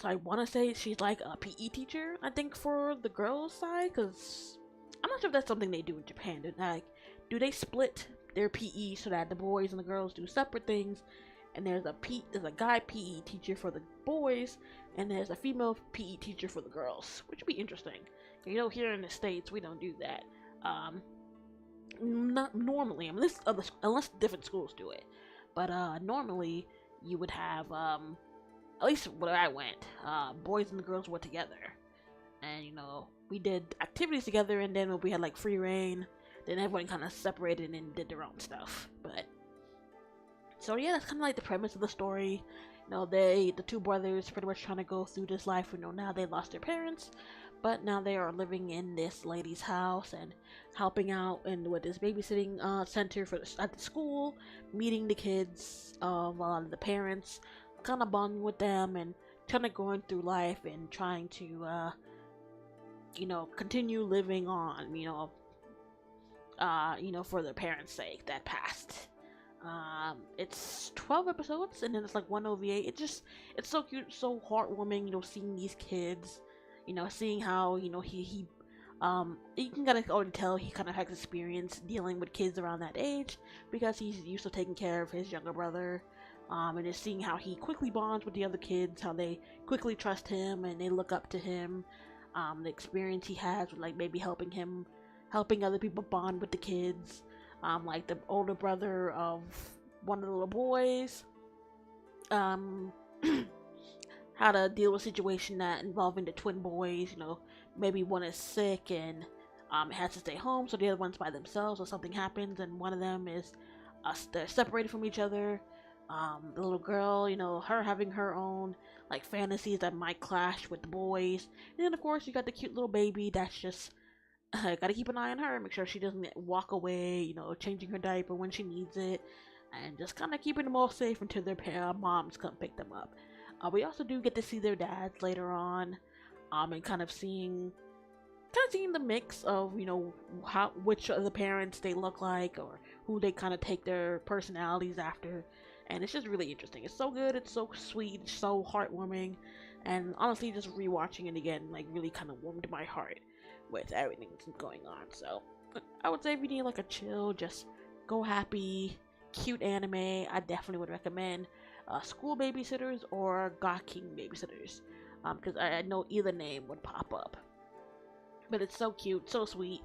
So I want to say she's like a PE teacher, I think, for the girls' side, because I'm not sure if that's something they do in Japan. Do they split their PE so that the boys and the girls do separate things, and there's a guy PE teacher for the boys, and there's a female PE teacher for the girls, which would be interesting. Here in the States, we don't do that. Not normally. I mean, unless different schools do it, but normally you would have at least where I went, boys and the girls were together, and we did activities together, and then when we had like free reign, then everyone kind of separated and did their own stuff. But so yeah, that's kind of like the premise of the story. The 2 brothers pretty much trying to go through this life. Now they lost their parents, but now they are living in this lady's house and helping out with this babysitting center at the school, meeting the kids of the parents, kind of bonding with them and kind of going through life and trying to continue living on, for their parents' sake that passed. It's 12 episodes, and then it's like 1 OVA. It's so cute, so heartwarming, seeing these kids, seeing how, he you can kind of already tell he kind of has experience dealing with kids around that age, because he's used to taking care of his younger brother, and just seeing how he quickly bonds with the other kids, how they quickly trust him and they look up to him, the experience he has with like maybe helping other people bond with the kids, like the older brother of one of the little boys, how to deal with a situation that involving the twin boys, maybe one is sick and has to stay home, so the other one's by themselves, or something happens and one of them is they're separated from each other. The little girl, her having her own like fantasies that might clash with the boys, and then of course you got the cute little baby that's just gotta keep an eye on her, make sure she doesn't walk away, changing her diaper when she needs it, and just kind of keeping them all safe until their moms come pick them up. We also do get to see their dads later on, and kind of seeing the mix of which of the parents they look like, or who they kind of take their personalities after, and it's just really interesting. It's so good, it's so sweet, it's so heartwarming, and honestly, just rewatching it again like really kind of warmed my heart with everything that's going on. So I would say if you need like a chill, just go happy, cute anime, I definitely would recommend School Babysitters or God King Babysitters. because I know either name would pop up. But it's so cute, so sweet.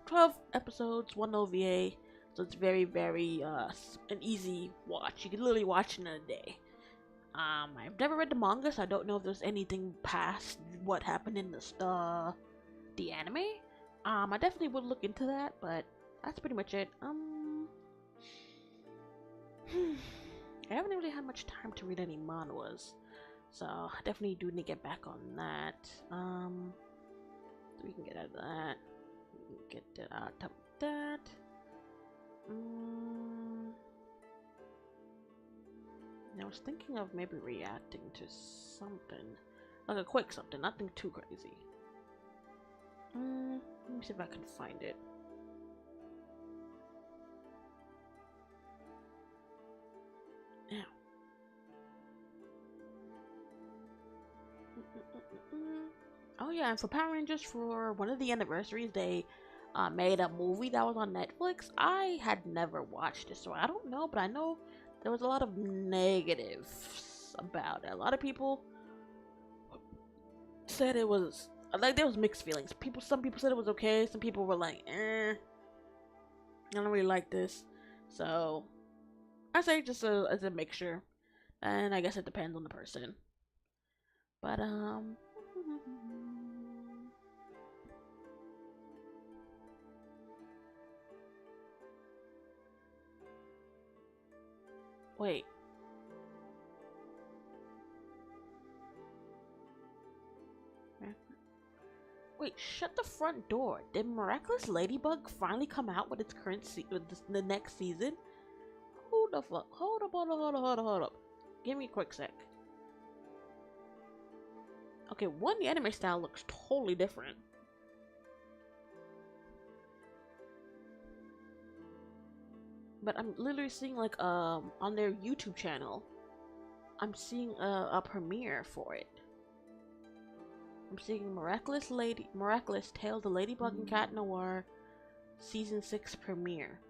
12 episodes, one OVA, so it's very, very an easy watch. You can literally watch it in a day. I've never read the manga, so I don't know if there's anything past what happened in the anime. I definitely would look into that, but that's pretty much it. I haven't really had much time to read any manhwas, so I definitely do need to get back on that. So we can get out of that. We can get out of that. I was thinking of maybe reacting to something, like a quick something, nothing too crazy. Let me see if I can find it. Now. Oh yeah, and for Power Rangers, for one of the anniversaries, they made a movie that was on Netflix. I had never watched it, so I don't know, but I know there was a lot of negatives about it. A lot of people said it was, like, there was mixed feelings. Some people said it was okay, some people were like, I don't really like this. So I say just as a mixture, and I guess it depends on the person. But wait. Wait, shut the front door. Did Miraculous Ladybug finally come out with its current the next season? Who the fuck? Hold up, hold up. Give me a quick sec. Okay, one, the anime style looks totally different. But I'm literally seeing, like, on their YouTube channel, I'm seeing a premiere for it. I'm seeing Miraculous Tales of Ladybug and Cat Noir Season 6 premiere.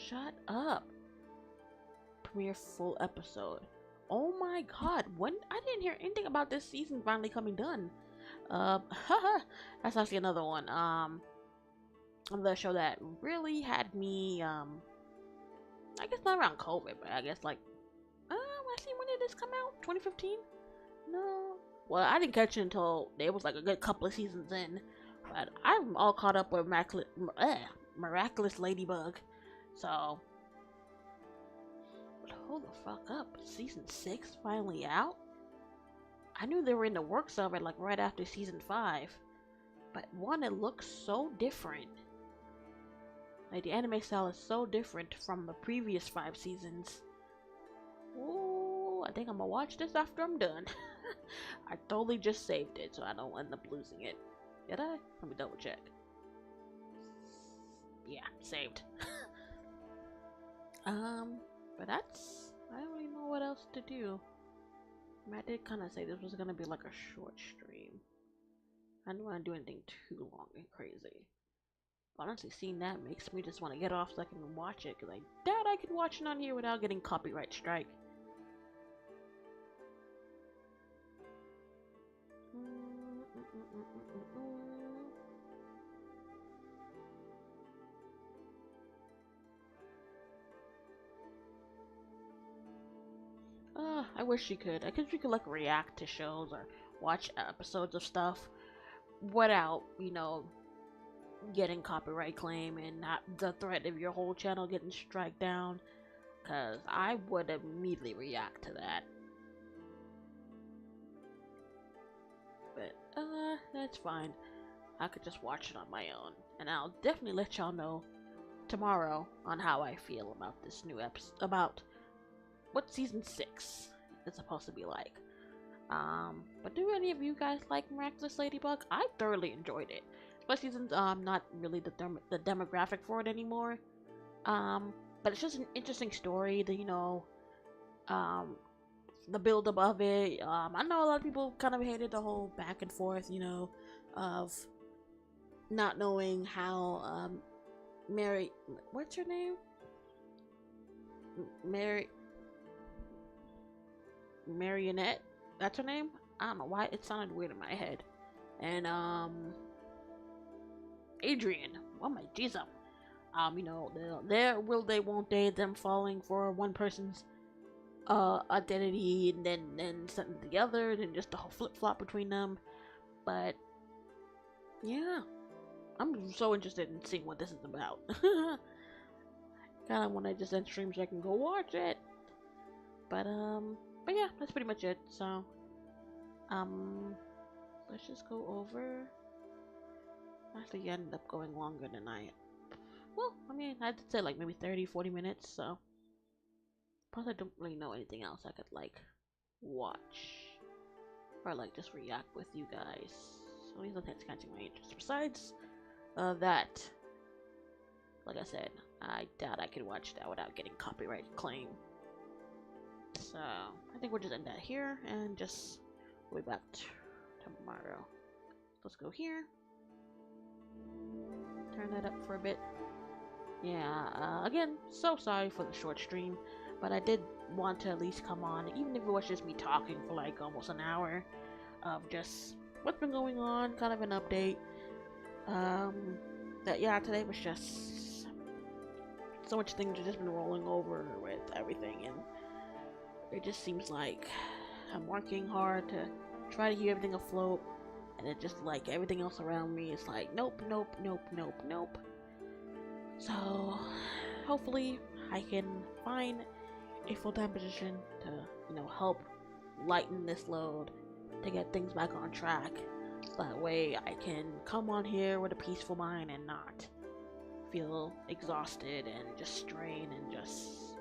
Shut up. Premiere full episode. Oh my god, when I didn't hear anything about this season finally coming done. That's actually another one. The show that really had me, I guess not around COVID, but I guess like, actually, when did this come out? 2015? No. Well, I didn't catch it until it was like a good couple of seasons in. But I'm all caught up with Miraculous Ladybug. So, but hold the fuck up. Season 6 finally out? I knew they were in the works of it like right after season 5. But one, it looks so different. Like, the anime style is so different from the previous 5 seasons. Ooh, I think I'm gonna watch this after I'm done. I totally just saved it, so I don't end up losing it. Did I? Let me double check. Yeah, saved. But that's, I don't really know what else to do. I mean, I did kind of say this was gonna be like a short stream. I don't want to do anything too long and crazy. Honestly, seeing that makes me just want to get off so I can watch it, because I doubt I can watch it on here without getting copyright strike. I wish you could. I guess we could like react to shows or watch episodes of stuff without, you know, getting copyright claim and not the threat of your whole channel getting strike down. Cause I would immediately react to that. But that's fine. I could just watch it on my own, and I'll definitely let y'all know tomorrow on how I feel about this new episode, about what season 6 is supposed to be like. But do any of you guys like Miraculous Ladybug? I thoroughly enjoyed it, especially since I'm not really the demographic for it anymore. But it's just an interesting story. You know, the build up of it. I know a lot of people kind of hated the whole back and forth, you know, of not knowing how what's her name? Marionette That's her name. I don't know why it sounded weird in my head. And Adrian. Oh my Jesus. You know, there will they, won't they, them falling for one person's identity and then something the other, and then just a whole flip flop between them. But yeah, I'm so interested in seeing what this is about. Kind of want to just end stream so I can go watch it. But yeah, that's pretty much it. So let's just go over. Actually, ended up going longer than well, I mean, I did say like maybe 30-40 minutes, so plus I don't really know anything else I could like watch or like just react with you guys. So these are things catching my interest. Besides that, like I said, I doubt I could watch that without getting copyright claim. So I think we'll just end that here and just we'll be back tomorrow. Let's go here. Turn that up for a bit. Yeah, again, so sorry for the short stream, but I did want to at least come on, even if it was just me talking for like almost an hour of just what's been going on, kind of an update. That yeah, today was just so much things have just been rolling over with everything, and it just seems like I'm working hard to try to keep everything afloat, and it just like everything else around me is like nope. So hopefully I can find a full-time position to, you know, help lighten this load to get things back on track. That way I can come on here with a peaceful mind and not feel exhausted and just strained and just...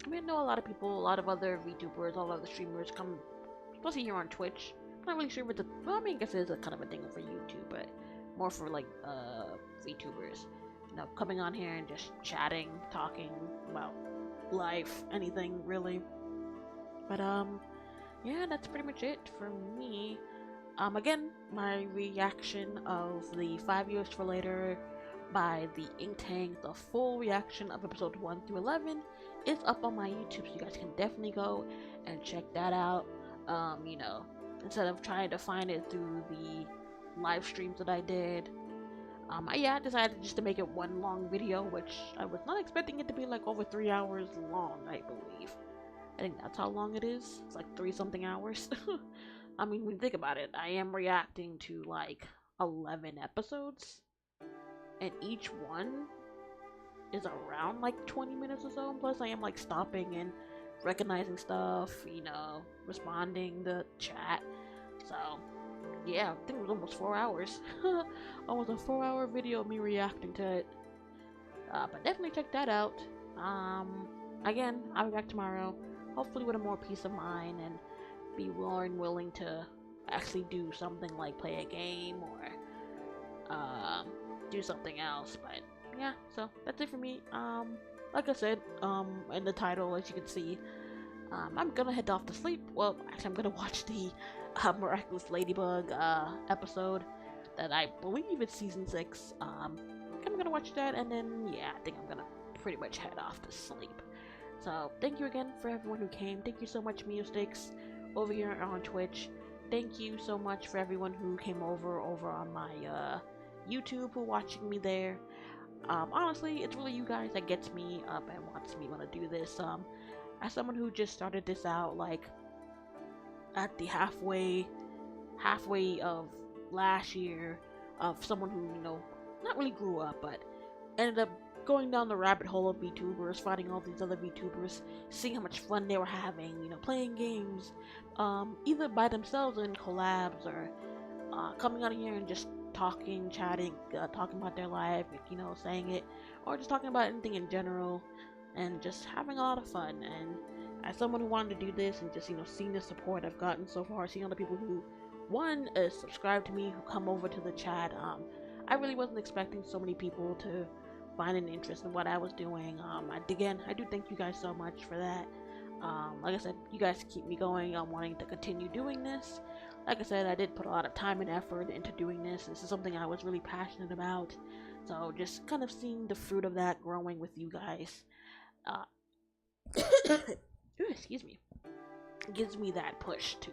I mean, I know a lot of people, a lot of other VTubers, a lot of the streamers come, especially here on Twitch. I'm not really sure what well, I mean, I guess it is a kind of a thing for YouTube, but more for like VTubers, you know, coming on here and just chatting, talking about life, anything really. But yeah, that's pretty much it for me. Again, my reaction of the 5 Years for Later by the Ink Tank, the full reaction of episode 1 through 11 is up on my YouTube, so you guys can definitely go and check that out. You know, instead of trying to find it through the live streams that I did. Yeah, I decided just to make it one long video, which I was not expecting it to be like over 3 hours long, I believe. I think that's how long it is. It's like 3-something hours. I mean, when you think about it, I am reacting to like 11 episodes, and each one is around like 20 minutes or so. And plus, I am like stopping and recognizing stuff, you know, responding to chat. So yeah, I think it was almost 4 hours. Almost a 4-hour video of me reacting to it. But definitely check that out. Again, I'll be back tomorrow, hopefully with a more peace of mind and be more and willing to actually do something like play a game or do something else. But yeah, so that's it for me. Like I said, in the title, as you can see, I'm gonna head off to sleep. Well, actually, I'm gonna watch the Miraculous Ladybug episode that I believe it's season 6. I'm gonna watch that, and then yeah, I think I'm gonna pretty much head off to sleep. So thank you again for everyone who came. Thank you so much, Meowsticks, over here on Twitch. Thank you so much for everyone who came over on my YouTube, who watching me there. Honestly, it's really you guys that gets me up and wants me want to do this. As someone who just started this out like at the halfway of last year, of someone who, you know, not really grew up, but ended up going down the rabbit hole of VTubers, finding all these other VTubers, seeing how much fun they were having, you know, playing games, either by themselves or in collabs, or coming out here and just talking, chatting, talking about their life, you know, saying it, or just talking about anything in general, and just having a lot of fun. And as someone who wanted to do this, and just, you know, seeing the support I've gotten so far, seeing all the people who, one, subscribe to me, who come over to the chat, I really wasn't expecting so many people to find an interest in what I was doing. I do thank you guys so much for that. Like I said, you guys keep me going on wanting to continue doing this. Like I said, I did put a lot of time and effort into doing this. This is something I was really passionate about. So just kind of seeing the fruit of that growing with you guys. Excuse me. gives me that push to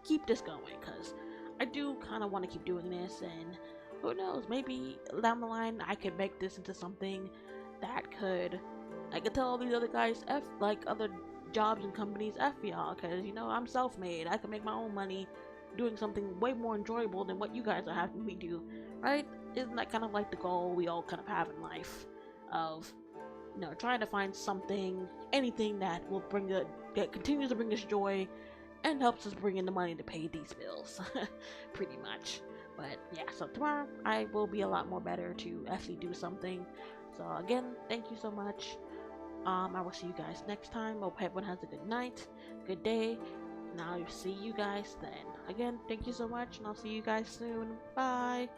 keep this going, because I do kind of want to keep doing this, and who knows, maybe down the line I could make this into something that I could tell all these other guys, like other jobs and companies, y'all, because, I'm self-made. I can make my own money doing something way more enjoyable than what you guys are having me do, right? Isn't that kind of like the goal we all kind of have in life of, trying to find something, anything that will that continues to bring us joy and helps us bring in the money to pay these bills, pretty much. But yeah, so tomorrow I will be a lot more better to actually do something. So again, thank you so much. I will see you guys next time. Hope everyone has a good night, good day, and I'll see you guys then. Again, thank you so much, and I'll see you guys soon. Bye.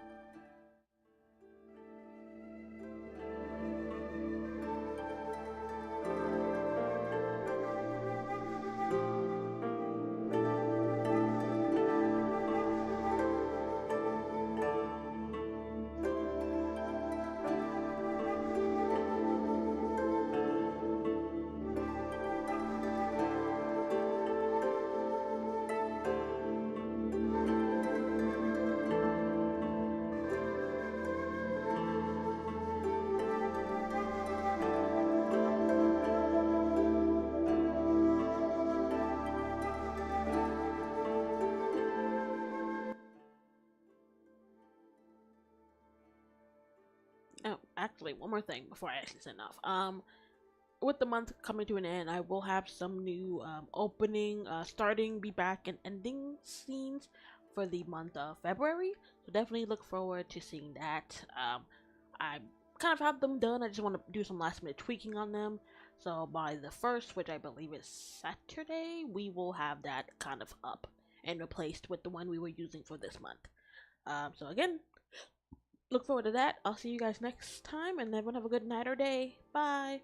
Oh, actually, one more thing before I actually send off. With the month coming to an end, I will have some new opening, starting, be back, and ending scenes for the month of February. So definitely look forward to seeing that. I kind of have them done. I just want to do some last minute tweaking on them. So by the first, which I believe is Saturday, we will have that kind of up and replaced with the one we were using for this month. So again, look forward to that. I'll see you guys next time, and everyone have a good night or day. Bye.